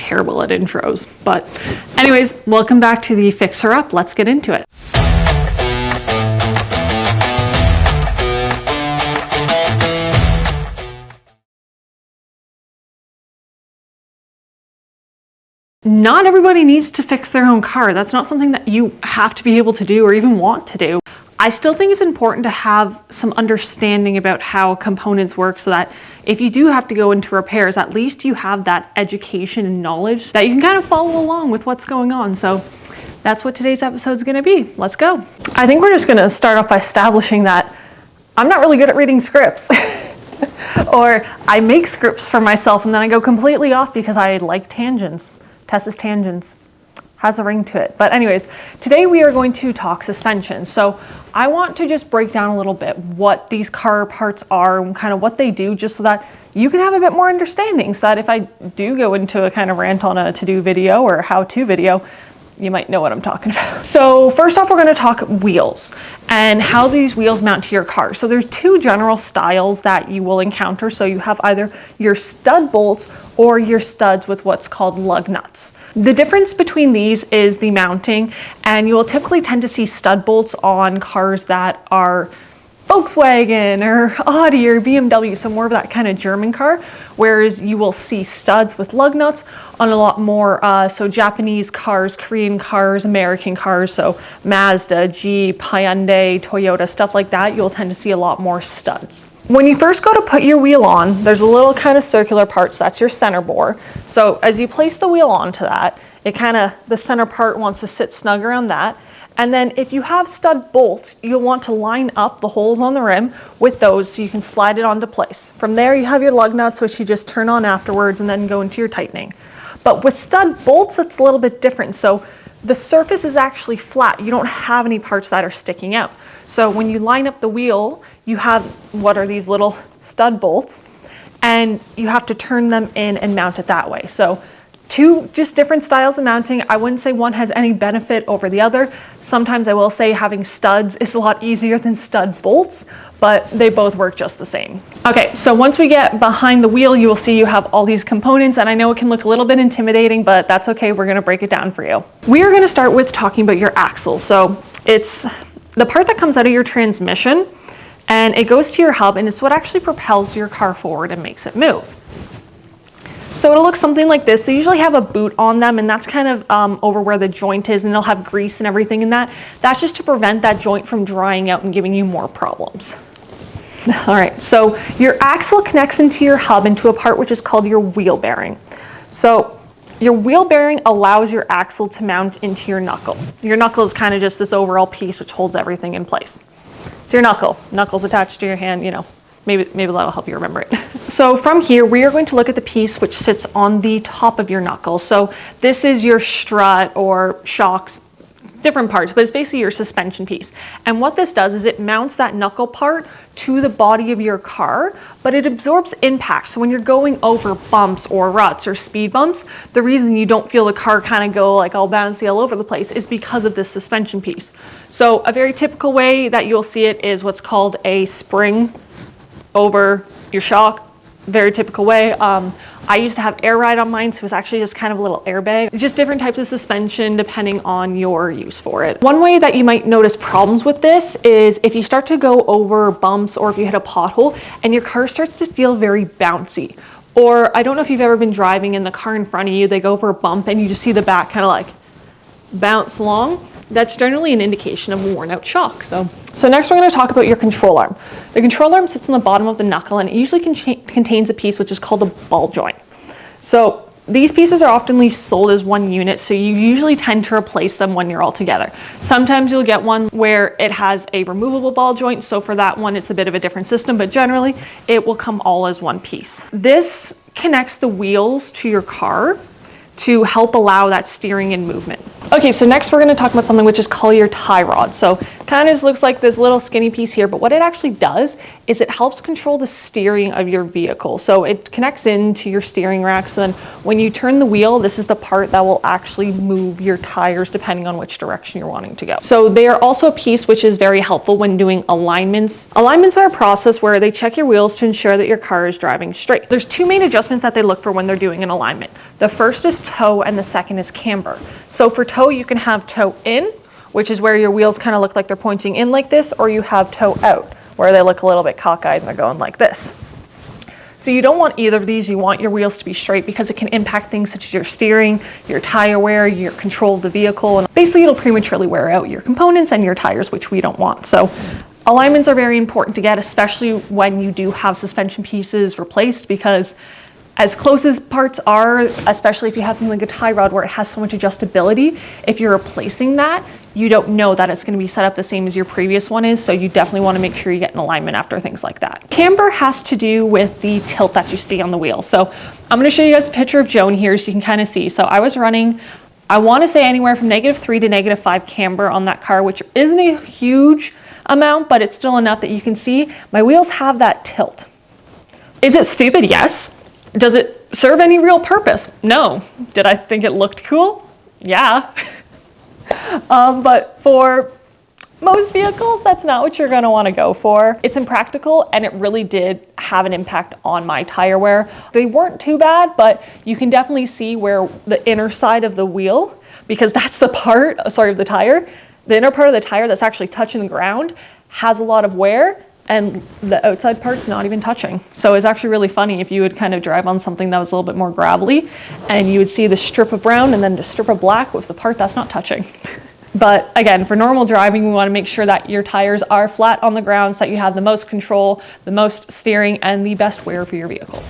terrible at intros. But anyways, welcome back to the FixHer Up. Let's get into it. Not everybody needs to fix their own car. That's not something that you have to be able to do or even want to do. I still think it's important to have some understanding about how components work so that if you do have to go into repairs, at least you have that education and knowledge that you can kind of follow along with what's going on. So that's what today's episode is going to be. Let's go. I think we're just going to start off by establishing that I'm not really good at reading scripts. Or I make scripts for myself and then I go completely off because I like tangents. Tess's tangents has a ring to it. But anyways, today we are going to talk suspension. So I want to just break down a little bit what these car parts are and kind of what they do, just so that you can have a bit more understanding, so that if I do go into a kind of rant on a to-do video or a how-to video, you might know what I'm talking about. So first off, we're going to talk wheels and how these wheels mount to your car. So there's two general styles that you will encounter. So you have either your stud bolts or your studs with what's called lug nuts. The difference between these is the mounting, and you will typically tend to see stud bolts on cars that are Volkswagen or Audi or BMW, so more of that kind of German car, whereas you will see studs with lug nuts on a lot more so Japanese cars, Korean cars, American cars, so Mazda, Jeep, Hyundai, Toyota, stuff like that, you'll tend to see a lot more studs. When you first go to put your wheel on, there's a little kind of circular part, so that's your center bore. So as you place the wheel onto that, the center part wants to sit snug around that. And then if you have stud bolts, you'll want to line up the holes on the rim with those so you can slide it onto place. From there, you have your lug nuts, which you just turn on afterwards and then go into your tightening. But with stud bolts, it's a little bit different. So the surface is actually flat. You don't have any parts that are sticking out. So when you line up the wheel, you have what are these little stud bolts, and you have to turn them in and mount it that way. So two just different styles of mounting. I wouldn't say one has any benefit over the other. Sometimes I will say having studs is a lot easier than stud bolts, but they both work just the same. Okay, so once we get behind the wheel, you will see you have all these components, and I know it can look a little bit intimidating, but that's okay. We're gonna break it down for you. We are gonna start with talking about your axle. So it's the part that comes out of your transmission, and it goes to your hub, and it's what actually propels your car forward and makes it move. So it'll look something like this. They usually have a boot on them, and that's kind of over where the joint is, and they'll have grease and everything in that. That's just to prevent that joint from drying out and giving you more problems. All right, so your axle connects into your hub into a part which is called your wheel bearing. So your wheel bearing allows your axle to mount into your knuckle. Your knuckle is kind of just this overall piece which holds everything in place. So your knuckle's attached to your hand, you know. Maybe that'll help you remember it. So from here, we are going to look at the piece which sits on the top of your knuckle. So this is your strut or shocks, different parts, but it's basically your suspension piece. And what this does is it mounts that knuckle part to the body of your car, but it absorbs impact. So when you're going over bumps or ruts or speed bumps, the reason you don't feel the car kind of go like all bouncy all over the place is because of this suspension piece. So a very typical way that you'll see it is what's called a spring over your shock, very typical way. I used to have air ride on mine, so it was actually just kind of a little airbag. Just different types of suspension depending on your use for it. One way that you might notice problems with this is if you start to go over bumps or if you hit a pothole and your car starts to feel very bouncy. Or I don't know if you've ever been driving in the car in front of you, they go over a bump and you just see the back kind of like bounce along. That's generally an indication of worn out shock. So next we're going to talk about your control arm. The control arm sits on the bottom of the knuckle, and it usually contains a piece which is called a ball joint. So these pieces are often sold as one unit, so you usually tend to replace them when you're all together. Sometimes you'll get one where it has a removable ball joint, so for that one it's a bit of a different system, but generally it will come all as one piece. This connects the wheels to your car to help allow that steering and movement. Okay, so next we're going to talk about something which is called your tie rod. So Kind of just looks like this little skinny piece here, but what it actually does is it helps control the steering of your vehicle. So it connects into your steering rack, so then when you turn the wheel, this is the part that will actually move your tires depending on which direction you're wanting to go. So they are also a piece which is very helpful when doing alignments. Alignments are a process where they check your wheels to ensure that your car is driving straight. There's two main adjustments that they look for when they're doing an alignment. The first is toe and the second is camber. So for toe, you can have toe in, which is where your wheels kind of look like they're pointing in like this, or you have toe out, where they look a little bit cockeyed and they're going like this. So you don't want either of these. You want your wheels to be straight because it can impact things such as your steering, your tire wear, your control of the vehicle, and basically it'll prematurely wear out your components and your tires, which we don't want. So alignments are very important to get, especially when you do have suspension pieces replaced, because as close as parts are, especially if you have something like a tie rod where it has so much adjustability, if you're replacing that, you don't know that it's going to be set up the same as your previous one is, so you definitely want to make sure you get an alignment after things like that. Camber has to do with the tilt that you see on the wheel. So I'm going to show you guys a picture of Joan here so you can kind of see. So I was running, I want to say anywhere from -3 to -5 camber on that car, which isn't a huge amount, but it's still enough that you can see my wheels have that tilt. Is it stupid? Yes. Does it serve any real purpose? No. Did I think it looked cool? Yeah. But for most vehicles, that's not what you're going to want to go for. It's impractical, and it really did have an impact on my tire wear. They weren't too bad, but you can definitely see where the inner side of the wheel, because that's the part, of the tire, the inner part of the tire that's actually touching the ground has a lot of wear, and the outside part's not even touching. So it's actually really funny if you would kind of drive on something that was a little bit more gravelly, and you would see the strip of brown and then the strip of black with the part that's not touching. But again, for normal driving, we want to make sure that your tires are flat on the ground so that you have the most control, the most steering, and the best wear for your vehicle.